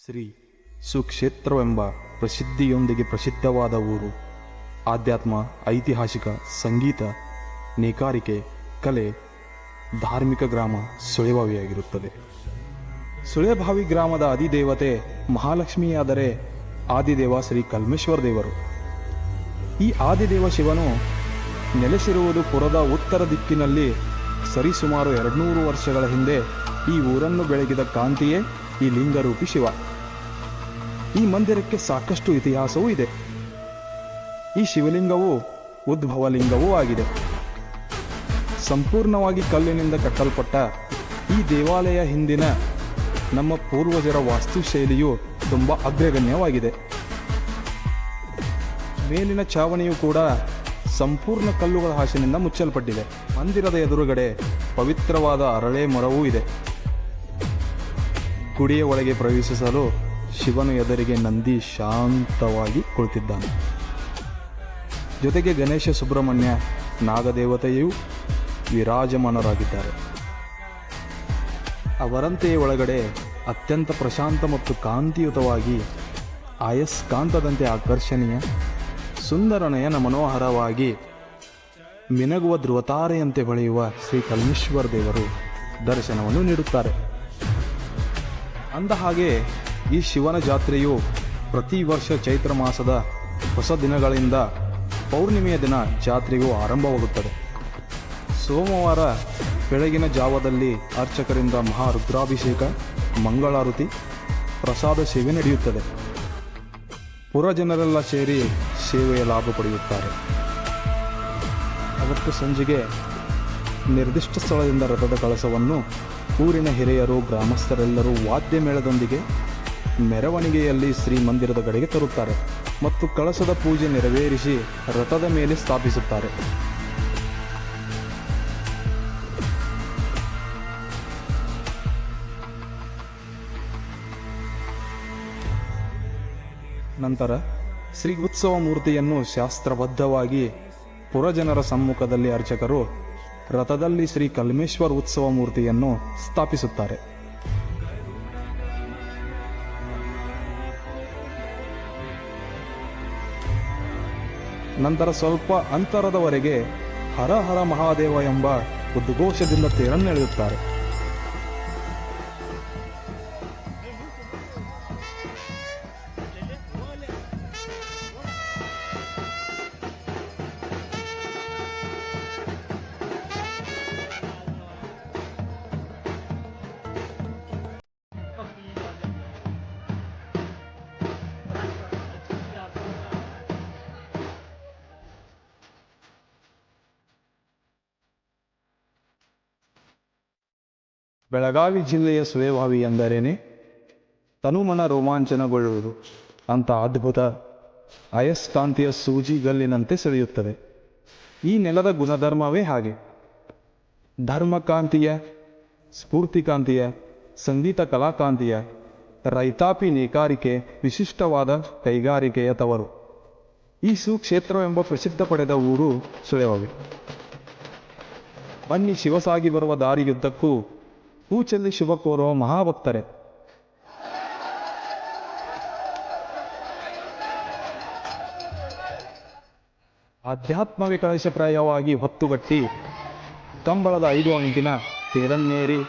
ಶ್ರೀ ಸುಕ್ಷೇತ್ರವೆಂಬ ಪ್ರಸಿದ್ಧಿಯೊಂದಿಗೆ ಪ್ರಸಿದ್ಧವಾದ ಊರು. ಆಧ್ಯಾತ್ಮ, ಐತಿಹಾಸಿಕ, ಸಂಗೀತ, ನೇಕಾರಿಕೆ, ಕಲೆ, ಧಾರ್ಮಿಕ ಗ್ರಾಮ ಸುಳೆಬಾವಿಯಾಗಿರುತ್ತದೆ. ಸುಳೆಬಾವಿ ಗ್ರಾಮದ ಅಧಿದೇವತೆ ಮಹಾಲಕ್ಷ್ಮಿಯಾದರೆ ಆದಿದೇವ ಶ್ರೀ ಕಲ್ಮೇಶ್ವರ ದೇವರು. ಈ ಆದಿದೇವ ಶಿವನು ನೆಲೆಸಿರುವುದು ಪುರದ ಉತ್ತರ ದಿಕ್ಕಿನಲ್ಲಿ. ಸರಿಸುಮಾರು 200 ವರ್ಷಗಳ ಹಿಂದೆ ಈ ಊರನ್ನು ಬೆಳಗಿದ ಕಾಂತಿಯೇ ಈ ಲಿಂಗರೂಪಿ ಶಿವ. ಈ ಮಂದಿರಕ್ಕೆ ಸಾಕಷ್ಟು ಇತಿಹಾಸವೂ ಇದೆ. ಈ ಶಿವಲಿಂಗವು ಉದ್ಭವಲಿಂಗವೂ ಆಗಿದೆ. ಸಂಪೂರ್ಣವಾಗಿ ಕಲ್ಲಿನಿಂದ ಕಟ್ಟಲ್ಪಟ್ಟ ಈ ದೇವಾಲಯ ಹಿಂದಿನ ನಮ್ಮ ಪೂರ್ವಜರ ವಾಸ್ತುಶೈಲಿಯು ತುಂಬ ಅಗ್ರಗಣ್ಯವಾಗಿದೆ. ಮೇಲಿನ ಚಾವಣಿಯು ಕೂಡ ಸಂಪೂರ್ಣ ಕಲ್ಲುಗಳ ಹಾಸಿನಿಂದ ಮುಚ್ಚಲ್ಪಟ್ಟಿದೆ. ಮಂದಿರದ ಎದುರುಗಡೆ ಪವಿತ್ರವಾದ ಅರಳೆ ಮರವೂ ಇದೆ. ಗುಡಿಯ ಒಳಗೆ ಪ್ರವೇಶಿಸಲು ಶಿವನ ಎದುರಿಗೆ ನಂದಿ ಶಾಂತವಾಗಿ ಕುಳಿತಿದ್ದಾನೆ. ಜೊತೆಗೆ ಗಣೇಶ, ಸುಬ್ರಹ್ಮಣ್ಯ, ನಾಗದೇವತೆಯೂ ವಿರಾಜಮಾನರಾಗಿದ್ದಾರೆ. ಅವರಂತೆಯೇ ಒಳಗಡೆ ಅತ್ಯಂತ ಪ್ರಶಾಂತ ಮತ್ತು ಕಾಂತಿಯುತವಾಗಿ ಅಯಸ್ಕಾಂತದಂತೆ ಆಕರ್ಷಣೀಯ, ಸುಂದರ ನಯನ ಮನೋಹರವಾಗಿ ಮಿನಗುವ ಧ್ರುವತಾರೆಯಂತೆ ಹೊಳೆಯುವ ಶ್ರೀ ಕಲ್ಮೇಶ್ವರ ದೇವರು ದರ್ಶನವನ್ನು ನೀಡುತ್ತಾರೆ. ಅಂದ ಹಾಗೆ ಈ ಶಿವನ ಜಾತ್ರೆಯು ಪ್ರತಿ ವರ್ಷ ಚೈತ್ರ ಮಾಸದ ಹೊಸ ದಿನಗಳಿಂದ ಪೌರ್ಣಿಮೆಯ ದಿನ ಜಾತ್ರೆಯು ಆರಂಭವಾಗುತ್ತದೆ. ಸೋಮವಾರ ಬೆಳಗಿನ ಜಾವದಲ್ಲಿ ಅರ್ಚಕರಿಂದ ಮಹಾರುದ್ರಾಭಿಷೇಕ, ಮಂಗಳಾರತಿ, ಪ್ರಸಾದ ಸೇವೆ ನಡೆಯುತ್ತದೆ. ಪುರಜನರೆಲ್ಲ ಸೇರಿ ಸೇವೆಯ ಲಾಭ ಪಡೆಯುತ್ತಾರೆ. ಅವತ್ತು ಸಂಜೆಗೆ ನಿರ್ದಿಷ್ಟ ಸ್ಥಳದಿಂದ ರಥದ ಕಳಸವನ್ನು ಊರಿನ ಹಿರಿಯರು, ಗ್ರಾಮಸ್ಥರೆಲ್ಲರೂ ವಾದ್ಯ ಮೇಳದೊಂದಿಗೆ ಮೆರವಣಿಗೆಯಲ್ಲಿ ಶ್ರೀಮಂದಿರದ ಕಡೆಗೆ ತರುತ್ತಾರೆ ಮತ್ತು ಕಳಸದ ಪೂಜೆ ನೆರವೇರಿಸಿ ರಥದ ಮೇಲೆ ಸ್ಥಾಪಿಸುತ್ತಾರೆ. ನಂತರ ಶ್ರೀ ಉತ್ಸವ ಮೂರ್ತಿಯನ್ನು ಶಾಸ್ತ್ರಬದ್ಧವಾಗಿ ಪುರಜನರ ಸಮ್ಮುಖದಲ್ಲಿ ಅರ್ಚಕರು ರಥದಲ್ಲಿ ಶ್ರೀ ಕಲ್ಮೇಶ್ವರ ಉತ್ಸವ ಮೂರ್ತಿಯನ್ನು ಸ್ಥಾಪಿಸುತ್ತಾರೆ. ನಂತರ ಸ್ವಲ್ಪ ಅಂತರದವರೆಗೆ ಹರ ಹರ ಮಹಾದೇವ ಎಂಬ ಉದ್ಘೋಷದಿಂದ ತೇರನ್ನೆಳೆಯುತ್ತಾರೆ. ಬೆಳಗಾವಿ ಜಿಲ್ಲೆಯ ಸುಳೆಬಾವಿ ಎಂದರೇನೆ ತನುಮನ ರೋಮಾಂಚನಗೊಳ್ಳುವುದು ಅಂತ ಅದ್ಭುತ ಅಯಸ್ಕಾಂತೀಯ ಸೂಜಿಗಲ್ಲಿನಂತೆ ಸೆಳೆಯುತ್ತದೆ. ಈ ನೆಲದ ಗುಣಧರ್ಮವೇ ಹಾಗೆ. ಧರ್ಮಕಾಂತೀಯ, ಸ್ಫೂರ್ತಿಕಾಂತೀಯ, ಸಂಗೀತ ಕಲಾಕಾಂತೀಯ, ರೈತಾಪಿ, ನೇಕಾರಿಕೆ, ವಿಶಿಷ್ಟವಾದ ಕೈಗಾರಿಕೆಯ ತವರು. ಈ ಸುಕ್ಷೇತ್ರವೆಂಬ ಪ್ರಸಿದ್ಧ ಪಡೆದ ಊರು ಸುಳೆಬಾವಿ. ಬನ್ನಿ, ಶಿವಸಾಗಿ ಬರುವ ದಾರಿಯುದ್ದಕ್ಕೂ ಹೂಚೆಲ್ಲಿ ಶುಭ ಕೋರುವ ಮಹಾಭಕ್ತರೆ. ಆಧ್ಯಾತ್ಮವೇ ಕಳಶಪ್ರಾಯವಾಗಿ ಹೊತ್ತುಗಟ್ಟಿ ಕಂಬಳದ 5 ಅಂಕಿನ ತೇರನ್ನೇರಿ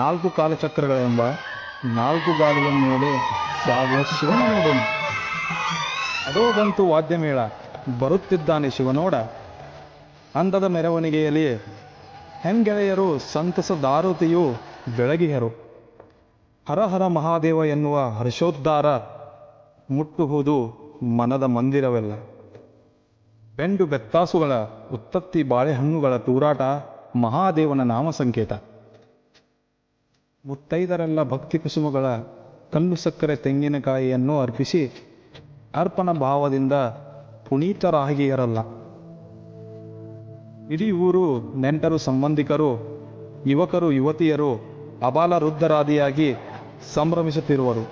4 ಕಾಲಚಕ್ರಗಳೆಂಬ 4 ಗಾಲಿಗಳ ಮೇಲೆ ಸಾಗುವ ಶಿವನ ನೋಡೋಣ. ಅದೋ ಬಂತು ವಾದ್ಯಮೇಳ, ಬರುತ್ತಿದ್ದಾನೆ ಶಿವನೋಡ. ಅಂದದ ಮೆರವಣಿಗೆಯಲ್ಲಿ ಹೆಂಗೆಳೆಯರು ಸಂತಸ ದಾರುತಿಯು ಬೆಳಗಿಯರು. ಹರ ಹರ ಮಹಾದೇವ ಎನ್ನುವ ಹರ್ಷೋದ್ಧಾರ ಮುಟ್ಟುವುದು ಮನದ ಮಂದಿರವೆಲ್ಲ. ಬೆಂಡು ಬೆತ್ತಾಸುಗಳ ಉತ್ತತ್ತಿ, ಬಾಳೆಹಣ್ಣುಗಳ ತೂರಾಟ ಮಹಾದೇವನ ನಾಮ ಸಂಕೇತ. ಮುತ್ತೈದರೆಲ್ಲ ಭಕ್ತಿ ಕುಸುಮಗಳ ಕಲ್ಲು ಸಕ್ಕರೆ ತೆಂಗಿನಕಾಯಿಯನ್ನು ಅರ್ಪಿಸಿ ಅರ್ಪಣ ಭಾವದಿಂದ ಪುನೀತರಾಗಿಯರಲ್ಲ. ಇಡೀ ಊರು, ನೆಂಟರು, ಸಂಬಂಧಿಕರು, ಯುವಕರು, ಯುವತಿಯರು ಅಬಾಲ ವೃದ್ಧರಾದಿಯಾಗಿ ಸಂಭ್ರಮಿಸುತ್ತಿರುವರು.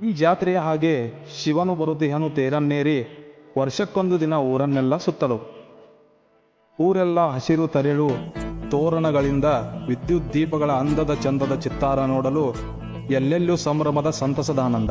ಈ ಜಾತ್ರೆಯ ಹಾಗೆ ಶಿವನು ಬರುತ್ತಿಹನು ತೇರನ್ನೇರಿ ವರ್ಷಕ್ಕೊಂದು ದಿನ ಊರನ್ನೆಲ್ಲ ಸುತ್ತಲು. ಊರೆಲ್ಲ ಹಸಿರು ತರೆಳು ತೋರಣಗಳಿಂದ ವಿದ್ಯುತ್ ದೀಪಗಳ ಅಂದದ ಚಂದದ ಚಿತ್ತಾರ ನೋಡಲು ಎಲ್ಲೆಲ್ಲೂ ಸಂಭ್ರಮದ ಸಂತಸದ ಆನಂದ.